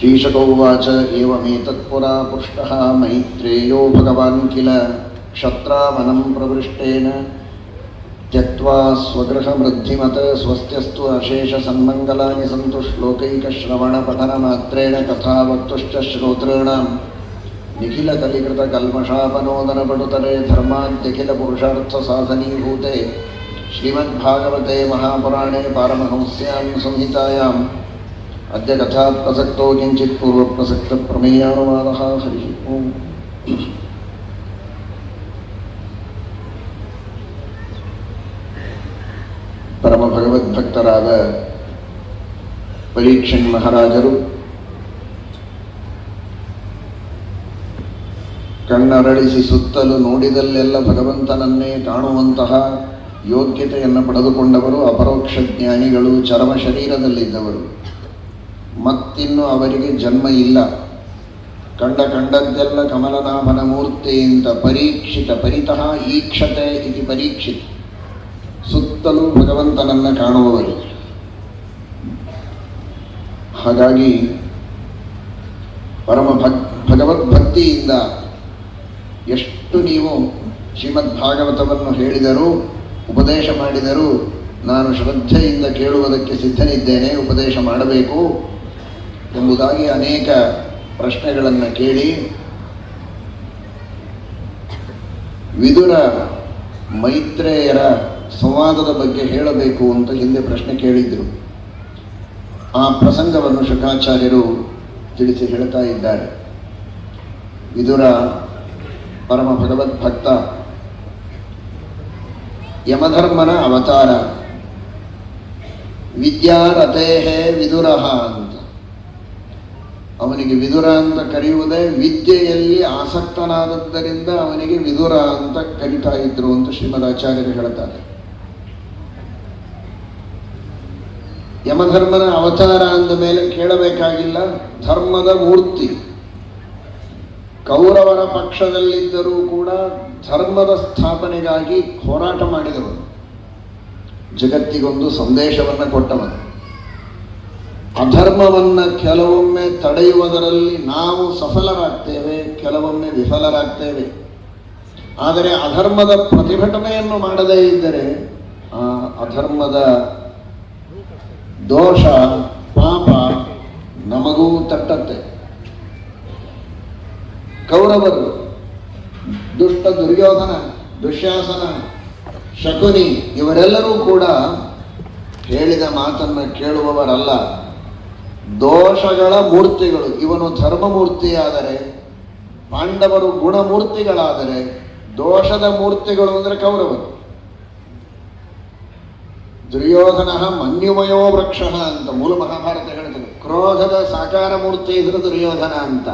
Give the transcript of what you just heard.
श्रीशकौवाच एवमेतत्पुरा पुष्टः मैत्रेयो भगवान् किल क्षत्रावनं प्रवृष्टेन त्यक्त्वा स्वगृहमृद्धिमत स्वस्त्यस्तु अशेषसन्मङ्गलानि सन्तु श्लोकैकश्रवणपठनमात्रेण कथा वक्तुश्च श्रोतॄणां निखिलकलिकृतकल्मषापनोदनपटुतरे धर्माद्यखिलपुरुषार्थसाधनीभूते श्रीमद्भागवते महापुराणे पारमहंस्यां संहितायां अद्य कथाप्रसक्तो किञ्चित् पूर्वप्रसक्तप्रमेयानुवादः। हरिः ओम्। ಪರಮ ಭಗವದ್ಭಕ್ತರಾದ ಪರೀಕ್ಷಣ್ ಮಹಾರಾಜರು ಕಣ್ಣರಳಿಸಿ ಸುತ್ತಲೂ ನೋಡಿದಲ್ಲೆಲ್ಲ ಭಗವಂತನನ್ನೇ ಕಾಣುವಂತಹ ಯೋಗ್ಯತೆಯನ್ನು ಪಡೆದುಕೊಂಡವರು, ಅಪರೋಕ್ಷ ಜ್ಞಾನಿಗಳು, ಚರಮ ಶರೀರದಲ್ಲಿದ್ದವರು. ಮತ್ತಿನ್ನು ಅವರಿಗೆ ಜನ್ಮ ಇಲ್ಲ. ಕಂಡದ್ದೆಲ್ಲ ಕಮಲನಾಭನ ಮೂರ್ತಿ ಅಂತ ಪರೀಕ್ಷಿತ ಪರಿತಃ ಈಕ್ಷತೆ ಇತಿ ಪರೀಕ್ಷಿತ್, ಸುತ್ತಲೂ ಭಗವಂತನನ್ನು ಕಾಣುವವರು. ಹಾಗಾಗಿ ಪರಮ ಭಗವದ್ಭಕ್ತಿಯಿಂದ ಎಷ್ಟು ನೀವು ಶ್ರೀಮದ್ ಭಾಗವತವನ್ನು ಹೇಳಿದರೂ, ಉಪದೇಶ ಮಾಡಿದರೂ ನಾನು ಶ್ರದ್ಧೆಯಿಂದ ಕೇಳುವುದಕ್ಕೆ ಸಿದ್ಧನಿದ್ದೇನೆ, ಉಪದೇಶ ಮಾಡಬೇಕು ಎಂಬುದಾಗಿ ಅನೇಕ ಪ್ರಶ್ನೆಗಳನ್ನು ಕೇಳಿ ವಿದುರ ಮೈತ್ರೇಯರ ಸಂವಾದದ ಬಗ್ಗೆ ಹೇಳಬೇಕು ಅಂತ ಹಿಂದೆ ಪ್ರಶ್ನೆ ಕೇಳಿದ್ರು. ಆ ಪ್ರಸಂಗವನ್ನು ಶುಕಾಚಾರ್ಯರು ತಿಳಿಸಿ ಹೇಳ್ತಾ ಇದ್ದಾರೆ. ವಿದುರ ಪರಮ ಭಗವದ್ಭಕ್ತ, ಯಮಧರ್ಮನ ಅವತಾರ, ವಿದ್ಯಾರಥೇಹೇ ವಿದುರಃ ಅಂತ. ಅವನಿಗೆ ವಿದುರ ಅಂತ ಕರೆಯುವುದೇ ವಿದ್ಯೆಯಲ್ಲಿ ಆಸಕ್ತನಾದದ್ದರಿಂದ ಅವನಿಗೆ ವಿದುರ ಅಂತ ಕರೀತಾ ಇದ್ರು ಅಂತ ಶ್ರೀಮದಾಚಾರ್ಯರು ಹೇಳ್ತಾರೆ. ಯಮಧರ್ಮನ ಅವತಾರ ಅಂದ ಮೇಲೆ ಕೇಳಬೇಕಾಗಿಲ್ಲ, ಧರ್ಮದ ಮೂರ್ತಿ. ಕೌರವರ ಪಕ್ಷದಲ್ಲಿದ್ದರೂ ಕೂಡ ಧರ್ಮದ ಸ್ಥಾಪನೆಗಾಗಿ ಹೋರಾಟ ಮಾಡಿದವನು, ಜಗತ್ತಿಗೊಂದು ಸಂದೇಶವನ್ನು ಕೊಟ್ಟವನು. ಅಧರ್ಮವನ್ನು ಕೆಲವೊಮ್ಮೆ ತಡೆಯುವುದರಲ್ಲಿ ನಾವು ಸಫಲರಾಗ್ತೇವೆ, ಕೆಲವೊಮ್ಮೆ ವಿಫಲರಾಗ್ತೇವೆ. ಆದರೆ ಅಧರ್ಮದ ಪ್ರತಿಭಟನೆಯನ್ನು ಮಾಡದೇ ಇದ್ದರೆ ಆ ಅಧರ್ಮದ ದೋಷ ಪಾಪ ನಮಗೂ ತಟ್ಟತ್ತೆ. ಕೌರವರು, ದುಷ್ಟ ದುರ್ಯೋಧನ, ದುಶ್ಯಾಸನ, ಶಕುನಿ ಇವರೆಲ್ಲರೂ ಕೂಡ ಹೇಳಿದ ಮಾತನ್ನು ಕೇಳುವವರಲ್ಲ, ದೋಷಗಳ ಮೂರ್ತಿಗಳು. ಇವನು ಧರ್ಮಮೂರ್ತಿಯಾದರೆ, ಪಾಂಡವರು ಗುಣಮೂರ್ತಿಗಳಾದರೆ, ದೋಷದ ಮೂರ್ತಿಗಳು ಅಂದರೆ ಕೌರವರು. ದುರ್ಯೋಧನ ಮನ್ಯುಮಯೋ ವೃಕ್ಷ ಅಂತ ಮೂಲ ಮಹಾಭಾರತ ಹೇಳ್ತದೆ. ಕ್ರೋಧದ ಸಾಕಾರ ಮೂರ್ತಿ ಇದ್ರೆ ದುರ್ಯೋಧನ ಅಂತ.